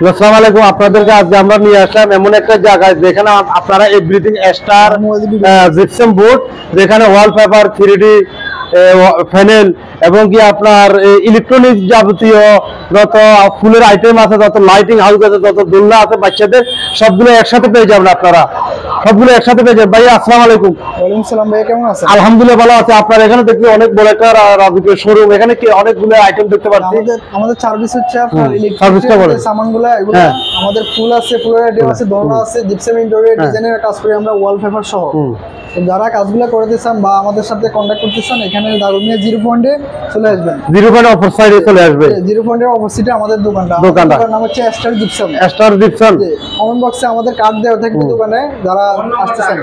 আসসালামু আলাইকুম। আপনাদেরকে আজকে আমরা নিয়ে আসলাম এমন একটা জায়গায় যেখানে আপনারা এভরিথিং স্টার জিপসাম বোর্ড, যেখানে ওয়ালপেপার, 3D প্যানেল এবং কি আপনার ইলেকট্রনিক যাবতীয় যত ফুলের আইটেম আছে, যত লাইটিং হাউস আছে, যত দোলনা আছে বাচ্চাদের, সবগুলো একসাথে পেয়ে যাবেন। আপনারা সবগুলো একসাথে পেয়ে যাবেন। ভাই আসসালামু আলাইকুম। ওয়ালাইকুম সালাম ভাই, কেমন আছেন? আলহামদুলিল্লাহ ভালো আছে। আপনার এখানে দেখি অনেক বড় একটা রাজকীয় শোরুম, এখানে কি অনেকগুলো আইটেম দেখতে পাচ্ছি। আমাদের সার্ভিস হচ্ছে আপনার ইলেকট্রিক সামানগুলো, এগুলো আমাদের ফুল আছে, ফুলের আইটেম আছে, দোলনা আছে, জিপসাম ইন্টেরিয়র ডিজাইনের কাজ করি আমরা, ওয়ালপেপার সহ। যারা কাজগুলো করতে চান বা আমাদের সাথে কন্ট্যাক্ট করতে চান, এখানে দারুনিয়া 0 পয়েন্টে চলে আসবেন। 0 পয়েন্ট অপর সাইডে চলে আসবে। 0 পয়েন্টের অপোজিটে আমাদের দোকানটা। নাম হচ্ছে star gypsum. Star gypsum. Comment বক্সে আমাদের কার্ড দেওয়া থাকবে দোকানে, যারা আসতে চান।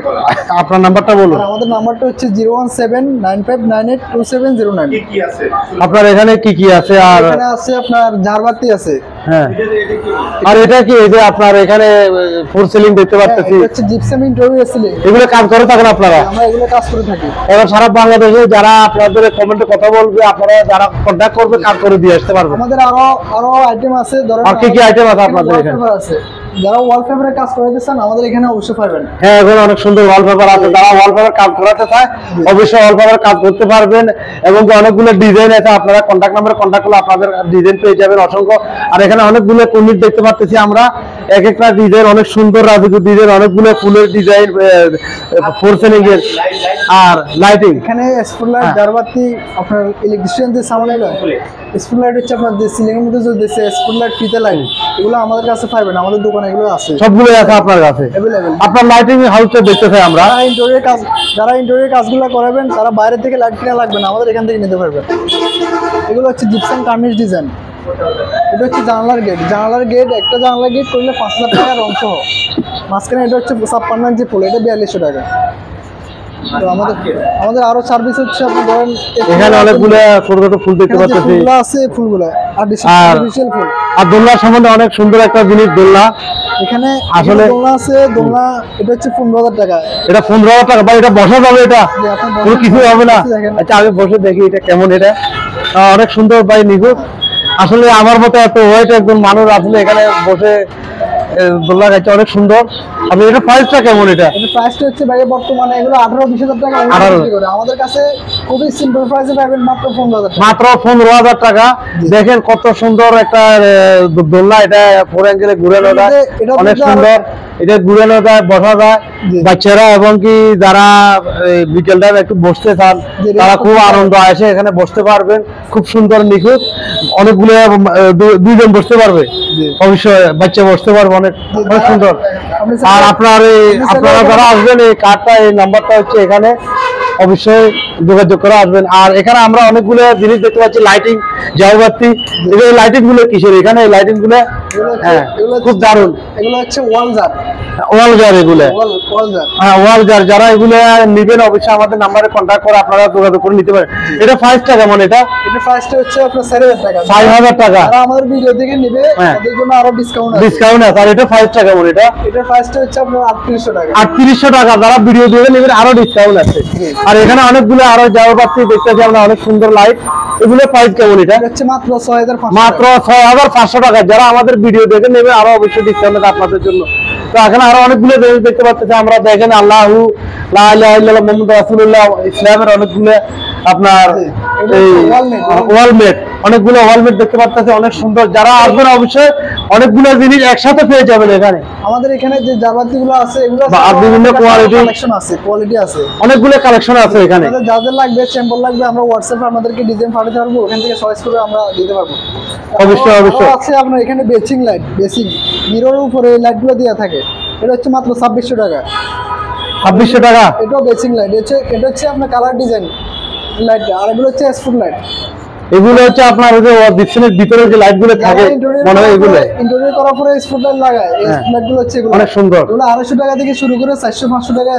আপনার নাম্বারটা বলুন। আমাদের নাম্বারটা হচ্ছে 01795982709। আপনার এখানে কি কি আছে? আর এখানে আছে আপনার ঝাড়বাতি আছে। হ্যাঁ, আর এটা কি এই যে আপনার এখানে ফোর সিলিং দেখতে পাচ্ছি, এটা হচ্ছে জিপসাম ইন্টেরিয়র সিলিং। এগুলো কাজ করে থাকেন আপনারা? আমরা এগুলো কাজ করে থাকি। এবার সারা বাংলাদেশে যারা আপনাদের কমেন্টে কথা বলবে, আপনারা যারা কন্ট্যাক্ট করবে, কাজ করে দিয়ে আসতে পারবেন। আমাদের আরো আইটেম আছে। ধরেন আর কি কি আইটেম আছে আপনাদের এখানে? আছে, যারা ওয়ালপেপারে কাজ করাতে চান আমাদের এখানে অবশ্যই পাবেন। হ্যাঁ, এখানে অনেক সুন্দর ওয়ালপেপার আছে। যারা ওয়ালপেপার কাজ করাতে চায় অবশ্যই ওয়ালপেপার কাজ করতে পারবেন। এবং অনেকগুলো ডিজাইন আছে, আপনারা কন্ট্যাক্ট নাম্বারে কন্ট্যাক্ট করলে আপনাদের ডিজাইন পেয়ে যাবেন অসংখ্য। আর এখানে অনেকগুলো কুমির দেখতে পাচ্ছি আমরা, এক একটা ডিজাইন অনেক সুন্দর, রাজকীয় ডিজাইন, অনেকগুলো ফুলের ডিজাইন, ফোর সিলিং এর আর লাইটিং। এখানে স্পটলাইট, ঝাড়বাতি, আপনার ইলেকট্রিশিয়ান যে সামানগুলো, স্পটলাইট হচ্ছে আপনার যে সিলিং এর মধ্যে জ্বলতেছে, স্পটলাইট, ফিতে লাইট, এগুলো আমাদের কাছে পাবেন। আমাদের দোকানে এগুলো আছে, সবগুলো আছে আপনার কাছে अवेलेबल। আপনার লাইটিং হাউসটা দেখতে চাই আমরা। যারা ইন্টেরিয়র কাজগুলো করাবেন, তারা বাইরে থেকে লাইট কিনা লাগবে না, আমাদের এখান থেকে নিতে পারবেন। এগুলো হচ্ছে জিপসাম কার্নিশ ডিজাইন। এটা হচ্ছে জানালার গেট। একটা জানালার গেট করলে 5000 টাকা রং সহ। মাঝখানে এটা হচ্ছে 56 ইঞ্চি ফুল, এটা 4200 টাকা। তো আমাদের আরো সার্ভিস হচ্ছে, আপনি ধরেন এখানে অনেকগুলো ছোট ছোট ফুল দেখতে পাচ্ছি, ফুলগুলো আছে, ফুলগুলো আর্টিফিশিয়াল ফুল। আর দোলনা সম্বন্ধে অনেক সুন্দর একটা জিনিস। দোলনা এখানে আসলে দোলনা আছে, দোলনা এটা হচ্ছে 15000 টাকা। এটা 15000 টাকা ভাই? এটা বসা যাবে? এটা কোনো কিছু হবে না? আচ্ছা, আমি বসে দেখি এটা কেমন। এটা অনেক সুন্দর ভাই, নিখুঁত। আসলে আমার মতো এত ওয়েট একজন মানুষ আসলে এখানে বসে দোলনা খাইছে, অনেক সুন্দর। আপনি এটা প্রাইসটা কেমন? এটা প্রাইসটা হচ্ছে ভাই বর্তমানে এগুলো 18-20 হাজার টাকা করে। আমাদের কাছে খুবই সিম্পল প্রাইসে পাবেন, মাত্র 15000 টাকা। মাত্র 15000 টাকা। দেখেন কত সুন্দর একটা দোলনা। এটা ফোর অ্যাঙ্গেলে ঘুরানো যায়, অনেক সুন্দর। এটা ঘুরানো যায়, বসা যায়। বাচ্চারা এবং কি যারা বিকেল টাইম একটু বসতে চান, তারা খুব আনন্দ আসে, এখানে বসতে পারবেন। খুব সুন্দর, নিখুঁত। অনেকগুলো দুইজন বসতে পারবে, অবশ্যই বাচ্চা বসতে পারবে, অনেক অনেক সুন্দর। আর আপনারা যারা আসবেন, এই কার্ডটা, এই নাম্বারটা হচ্ছে এখানে, অবশ্যই যোগাযোগ করে আসবেন। আর এখানে আমরা অনেকগুলো জিনিস দেখতে পাচ্ছি, লাইটিং, ঝাড়বাতি। এই লাইটিং গুলো কিসের? এখানে এই লাইটিং গুলো হ্যাঁ খুব দারুণ। এগুলো হচ্ছে ওয়ালজার। এগুলো হ্যাঁ ওয়ালজার। যারা এগুলো নেবেন অবশ্যই আমাদের নাম্বারে কন্ট্যাক্ট করে আপনারা যোগাযোগ করে নিতে পারেন। এটা প্রাইসটা কেমন? এটা প্রাইসটা হচ্ছে আপনার 4000 টাকা। 5000 টাকা। যারা আমাদের ভিডিও থেকে নেবে তাদের জন্য আরো ডিসকাউন্ট আছে। আর এটা প্রাইসটা কেমন? এটার প্রাইসটা হচ্ছে আপনার 3800 টাকা। 3800 টাকা। যারা ভিডিও দিয়ে নেবেন আরো ডিসকাউন্ট আছে। আর এখানে অনেকগুলো আরো ঝাড়বাতি দেখতেছি আমরা, অনেক সুন্দর লাইট। এগুলো প্রাইস কেমন? এটা হচ্ছে মাত্র 6500। মাত্র 6500 টাকা। যারা আমাদের ভিডিও দেখে নেবে আরো অবশ্যই ডিসকাউন্ট আছে আপনাদের জন্য। তো এখানে আরো অনেকগুলো দেখতে পাচ্ছি আমরা। দেখেন আল্লাহু লা ইলাহা ইল্লাল্লাহ মুহাম্মাদুর রাসূলুল্লাহ, ইসলামের অনেকগুলো আপনার এই ওয়ালমেট, অনেকগুলো ওয়ালমেট দেখতে পাচ্ছি, অনেক সুন্দর। যারা আসবেন অবশ্যই অনেকগুলো জিনিস একসাথে পেয়ে যাবেন এখানে। আমাদের এখানে যে ঝাড়বাতিগুলো আছে, এগুলো বিভিন্ন কোয়ালিটি আছে, অনেকগুলো কালেকশন আছে এখানে। যাদের লাগবে, স্যাম্পল লাগবে, আমরা হোয়াটসঅ্যাপে আপনাদেরকে ডিজাইন পাঠাতে পারবো, ওখান থেকে চয়েস করে আমরা দিতে পারবো। অবশ্যই আছে আপনার এখানে বেসিং লাইট, বেসিং মিররের উপরে এই লাইটগুলো দেওয়া থাকে। এটা হচ্ছে মাত্র 2600 টাকা। 2600 টাকা। এটাও বেসিং লাইট। এটা হচ্ছে আপনার কালার ডিজাইন লাইট। আর এগুলো হচ্ছে স্পট লাইট। এগুলো হচ্ছে আপনার ওই যে ডিসপ্লের ভিতরে যে লাইট গুলো থাকে, মনে হয় এগুলো ইন্টেরিয়র করার পরে স্পট লাইট লাগায়। এই লাইট গুলো হচ্ছে এগুলো অনেক সুন্দর। এগুলো 250 টাকা থেকে শুরু করে 400-500 টাকা।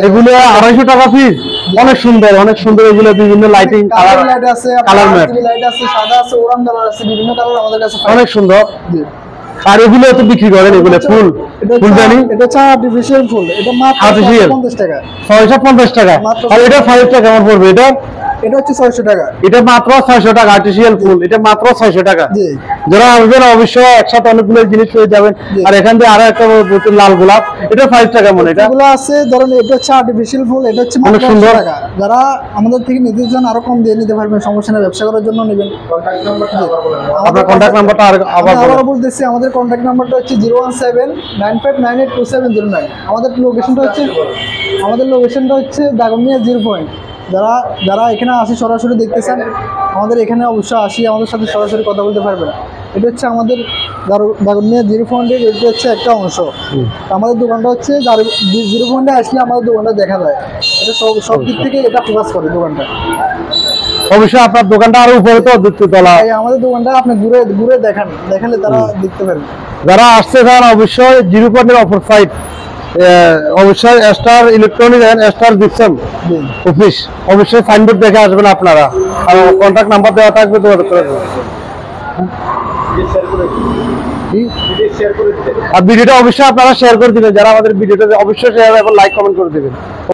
এগুলো 250 টাকা পিস। অনেক সুন্দর, অনেক সুন্দর। এগুলো বিভিন্ন লাইটিং, কালার লাইট আছে, কালার লাইট আছে, সাদা আছে, ওরাম কালার আছে, বিভিন্ন কালার আমাদের কাছে অনেক সুন্দর। আর এগুলো তো বিক্রি করেন? এগুলো ফুলদানি, এটা হচ্ছে আর্টিফিশিয়াল ফুল। এটা মাত্র 50 টাকা। 650 টাকা। আর এটা প্রাইসটা কেমন পড়বে? এটা হচ্ছে 600 টাকা। এটা মাত্র 600 টাকা আর্টিফিশিয়াল ফুল, এটা মাত্র 600 টাকা। জি যারা আসবেন অবশ্যই একসাথে অনেকগুলো জিনিস পেয়ে যাবেন। আর এখান থেকে আরো একটা বোতল লাল গোলাপ, এটা 5 টাকা মনে। এটা এগুলো আছে ধরেন, এটা হচ্ছে আর্টিফিশিয়াল ফুল, এটা হচ্ছে অনেক মাত্র সুন্দর। 100 টাকা। যারা আমাদের থেকে নিতে চান আরো কম দিয়ে নিতে পারবেন, সমস্যা নেই, ব্যবসা করার জন্য নেবেন। আপনার কন্ট্যাক্ট নাম্বারটা আবার আবার বলুন। বলতেছি, আমাদের কন্ট্যাক্ট নাম্বারটা হচ্ছে 01795982709। আমাদের লোকেশনটা হচ্ছে দাগনমিয়া 0 পয়েন্ট। যারা এখানে আসি সরাসরি দেখতে চান, আমাদের এখানে অবশ্যই আসি, আমাদের সাথে সরাসরি কথা বলতে পারবেন। এটা হচ্ছে আমাদের দাগনমিয়া 0 পয়েন্টের, এটা হচ্ছে একটা অংশ। আমাদের দোকানটা হচ্ছে 0 পয়েন্টে আসলে আমাদের দোকানটা দেখা যায়। এটা সব দিক থেকে এটা ফোকাস করে দোকানটা। অবশ্যই আপনার দোকানটা আরো উপরে তো দ্বিতীয়তলা। তাই আমাদের দোকানটা আপনি ঘুরে দেখালে তারা দেখতে পারবে। যারা আসছে তারা অবশ্যই 0 পয়েন্টের অপর সাইড, অবশ্যই star electronic and star gypsum জি। অফিস, অবশ্যই সাইনবোর্ড দেখে আসবেন আপনারা। আর কন্ট্যাক্ট নাম্বার দেওয়া থাকবে, যোগাযোগ করে নেবেন। আর ভিডিওটা অবশ্যই আপনারা শেয়ার করে দিবেন, যারা আমাদের ভিডিওটা অবশ্যই শেয়ার এবং লাইক কমেন্ট করে দিবেন।